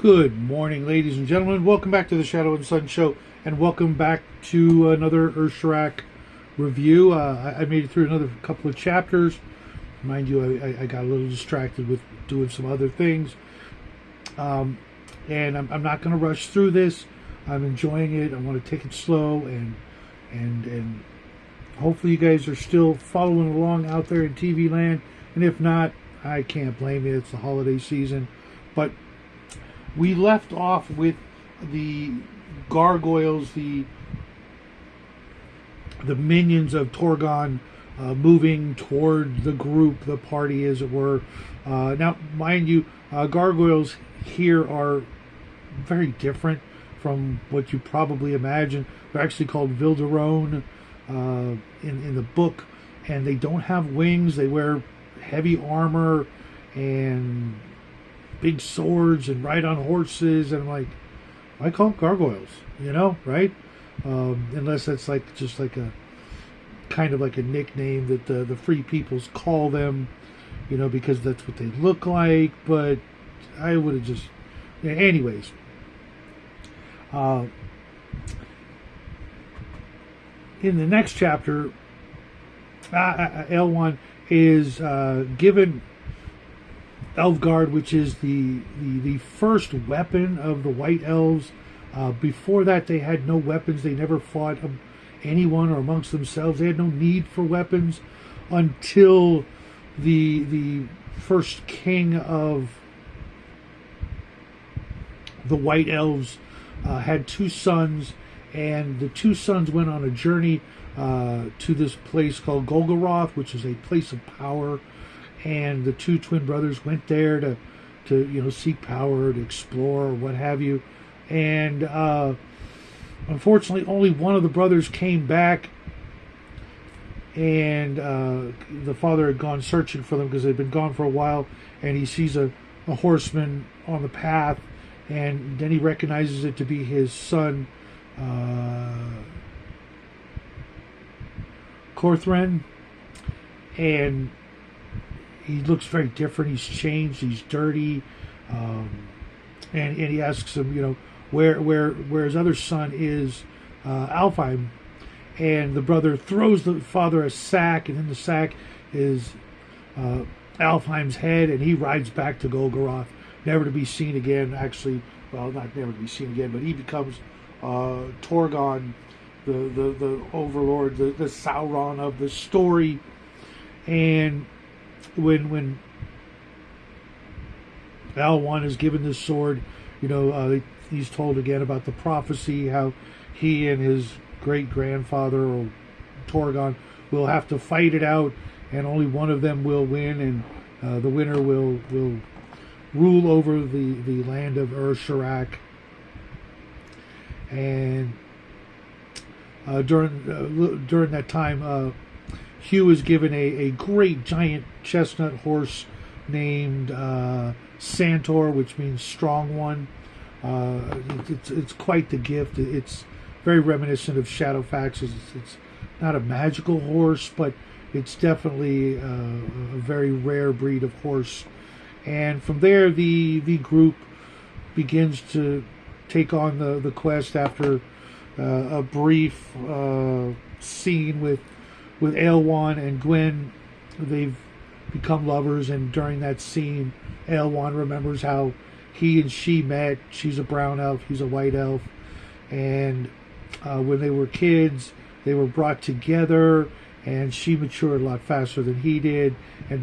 Good morning, ladies and gentlemen. Welcome back to the Shadow and Sun Show, and welcome back to another Urshurak review. I made it through another couple of chapters. Mind you, I got a little distracted with doing some other things. And I'm not going to rush through this. I'm enjoying it. I want to take it slow, and hopefully you guys are still following along out there in TV land. And if not, I can't blame you. It's the holiday season. But we left off with the gargoyles, the minions of Torgon, moving toward the group, the party, as it were. Now, mind you, gargoyles here are very different from what you probably imagine. They're actually called Vildarone in the book, and they don't have wings. They wear heavy armor and big swords and ride on horses, and I'm like, I call them gargoyles, right? Unless that's just like a kind of like a nickname that the free peoples call them, because that's what they look like. But I would have just, anyways. In the next chapter, Elwon is given Elfgard, which is the first weapon of the White Elves. Before that, they had no weapons. They never fought anyone or amongst themselves. They had no need for weapons until the first king of the White Elves had two sons, and the two sons went on a journey to this place called Golgoroth, which is a place of power. And the two twin brothers went there to seek power, to explore, or what have you. And unfortunately, only one of the brothers came back. And the father had gone searching for them because they'd been gone for a while. And he sees a horseman on the path. And then he recognizes it to be his son, Corthran. And he looks very different. He's changed. He's dirty, and he asks him, where his other son is, Alfheim, and the brother throws the father a sack, and in the sack is Alfheim's head, and he rides back to Golgoroth, never to be seen again. Actually, well, not never to be seen again, but he becomes Torgon, the overlord, the Sauron of the story, and when Elwon is given this sword, he's told again about the prophecy, how he and his great-grandfather, or Torgon, will have to fight it out, and only one of them will win, and the winner will rule over the land of Urshurak. And during that time, Hugh is given a great giant chestnut horse named Santor, which means strong one. It's quite the gift. It's very reminiscent of Shadowfax. It's not a magical horse, but it's definitely a very rare breed of horse. And from there, the group begins to take on the quest after a brief scene with Elwon and Gwen. They've become lovers, and during that scene, Elwon remembers how he and she met. She's a brown elf, he's a white elf, and when they were kids, they were brought together, and she matured a lot faster than he did, and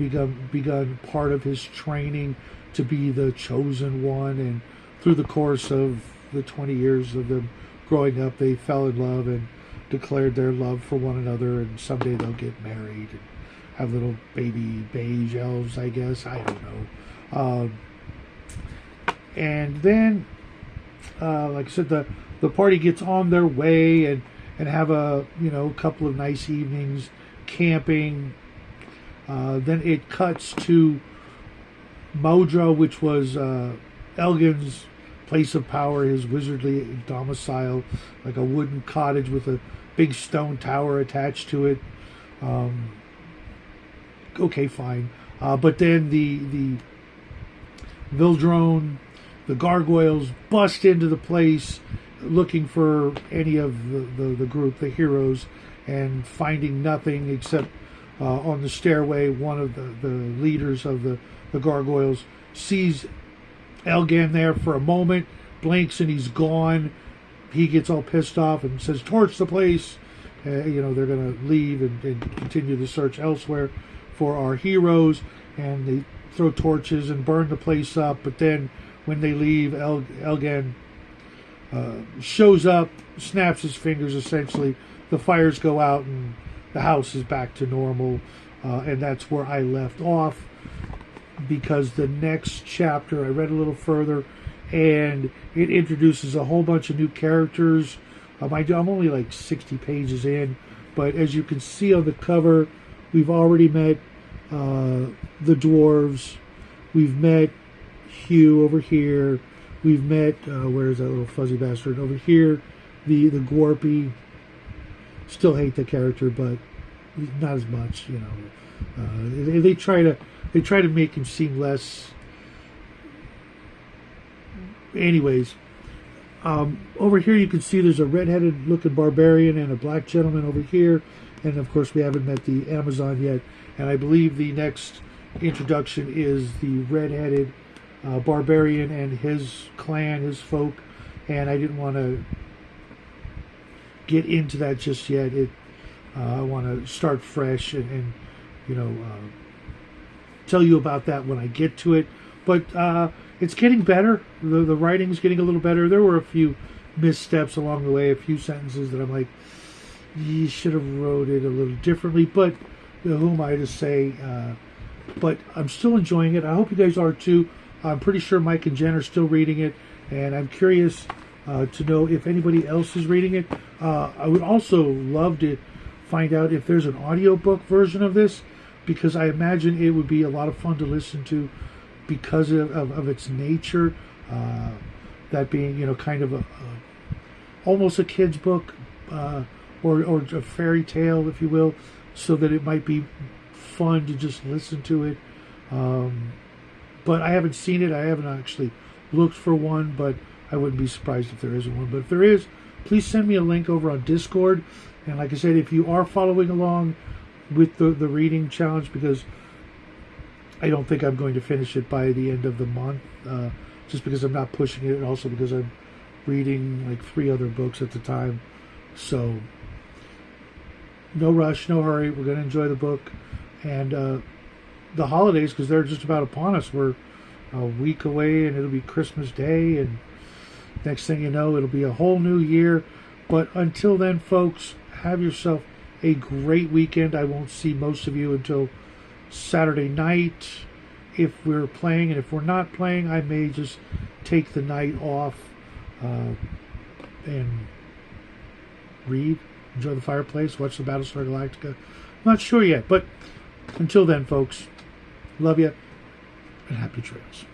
begun part of his training to be the chosen one. And through the course of the 20 years of them growing up, they fell in love and declared their love for one another, and someday they'll get married and have little baby beige elves, I guess. I don't know. And then, like I said, the party gets on their way and have a couple of nice evenings camping. Then it cuts to Modra, which was Elgin's place of power, his wizardly domicile, like a wooden cottage with a big stone tower attached to it. Okay, fine. But then the Vildrone, the gargoyles bust into the place looking for any of the group, the heroes, and finding nothing except on the stairway, one of the leaders of the gargoyles sees Elgan there for a moment, blinks, and he's gone. He gets all pissed off and says, "Torch the place." They're going to leave and continue the search elsewhere for our heroes, and they throw torches and burn the place up. But then when they leave, Elgan shows up, snaps his fingers essentially. The fires go out and the house is back to normal. And that's where I left off, because the next chapter I read a little further and it introduces a whole bunch of new characters. I'm only like 60 pages in, but as you can see on the cover, we've already met the dwarves. We've met Hugh over here. We've met, where's that little fuzzy bastard? Over here, the Gorpy. Still hate the character, but not as much, They try to make him seem less. Anyways, over here you can see there's a red-headed looking barbarian and a black gentleman over here, and of course we haven't met the Amazon yet, and I believe the next introduction is the red-headed barbarian and his clan, his folk, and I didn't want to get into that just yet. I want to start fresh and tell you about that when I get to it, but it's getting better. The writing's getting a little better. There were a few missteps along the way, a few sentences that I'm like, you should have wrote it a little differently, but who am I to say? But I'm still enjoying it. I hope you guys are too. I'm pretty sure Mike and Jen are still reading it, and I'm curious to know if anybody else is reading it. I would also love to find out if there's an audiobook version of this, because I imagine it would be a lot of fun to listen to because of its nature, that being kind of almost a kid's book, or a fairy tale, if you will, so that it might be fun to just listen to it. But I haven't seen it. I haven't actually looked for one, but I wouldn't be surprised if there isn't one. But if there is, please send me a link over on Discord. And like I said, if you are following along with the reading challenge, because I don't think I'm going to finish it by the end of the month, just because I'm not pushing it, and also because I'm reading like 3 other books at the time. So no rush, no hurry. We're going to enjoy the book. And the holidays, because they're just about upon us. We're a week away and it'll be Christmas Day, and next thing you know, it'll be a whole new year. But until then, folks, have yourself a great weekend. I won't see most of you until Saturday night if we're playing, and if we're not playing, I may just take the night off and read, enjoy the fireplace, watch the Battlestar Galactica. Not sure yet, but until then, folks, love you and happy trails.